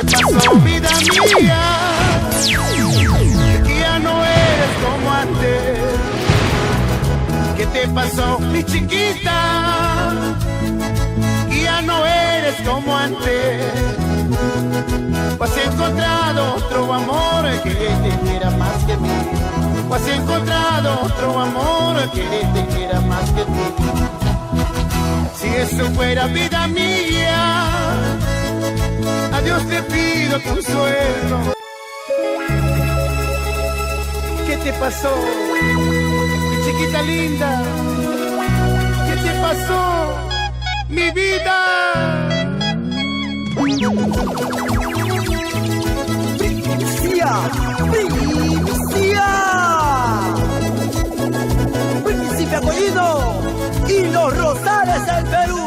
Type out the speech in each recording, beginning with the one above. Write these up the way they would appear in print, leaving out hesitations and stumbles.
pasó, vida mía? Que ya no eres como antes. ¿Qué te pasó, mi chiquita? Que ya no eres como antes. ¿O has encontrado otro amor que te quiera más que mí? ¿O has encontrado otro amor que te quiera más que mí? Si eso fuera vida mía, a Dios te pido consuelo. ¿Qué te pasó, mi chiquita linda? ¿Qué te pasó, mi vida? ¡Primicia! ¡Primicia! ¡Príncipe Acollino y los Rosales del Perú!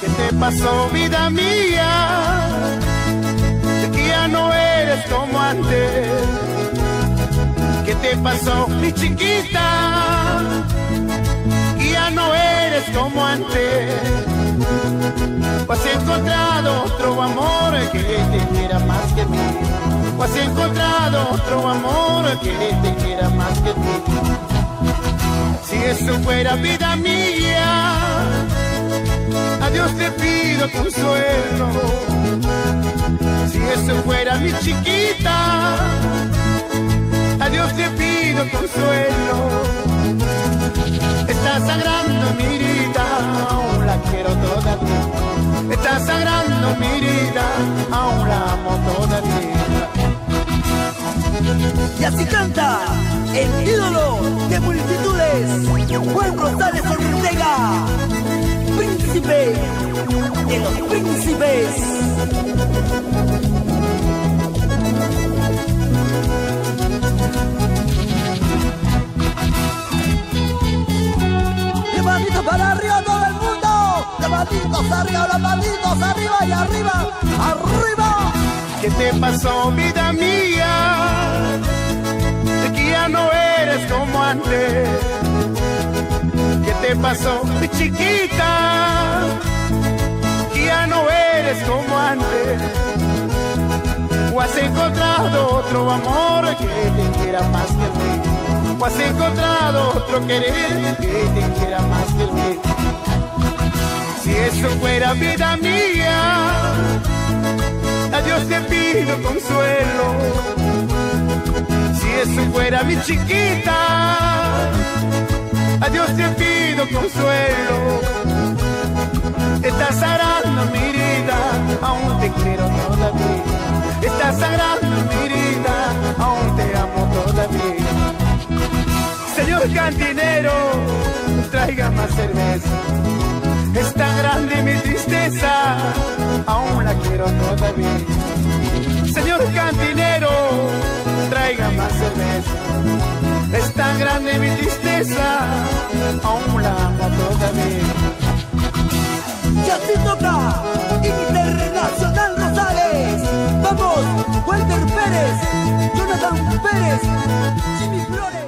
¿Qué te pasó, vida mía? De que ya no eres como antes. ¿Qué te pasó, mi chiquita? Que ya no eres como antes. ¿O has encontrado otro amor que te quiera más que mí? ¿O has encontrado otro amor que te quiera más que mí? Si eso fuera vida mía, a Dios te pido consuelo. Si eso fuera mi chiquita, a Dios te pido consuelo. Está sangrando mi herida, aún la quiero todavía. Está sangrando mi herida, aún la amo todavía. Y así canta el ídolo de multitudes, Juan Rosales Ortega, príncipe de los príncipes. Levaditos para arriba todo el mundo, levaditos arriba y arriba, arriba. ¿Qué te pasó, vida mía? De que ya no eres como antes. ¿Qué te pasó, mi chiquita? Que ya no eres como antes. ¿O has encontrado otro amor que te quiera más que mí? ¿O has encontrado otro querer que te quiera más que mí? Si eso fuera vida mía, a Dios te pido consuelo. Si eso fuera mi chiquita, a Dios te pido consuelo. Estás sangrando mi herida, aún te quiero todavía. Estás sangrando mi herida, aún te amo todavía. Señor cantinero, traiga más cerveza. Es tan grande mi tristeza, aún la quiero todavía. Señor cantinero, traiga más cerveza. Es tan grande mi tristeza, aún la amo todavía. Y así toca Internacional Rosales. Vamos, Walter Pérez, Jonathan Pérez, Jimmy Flores.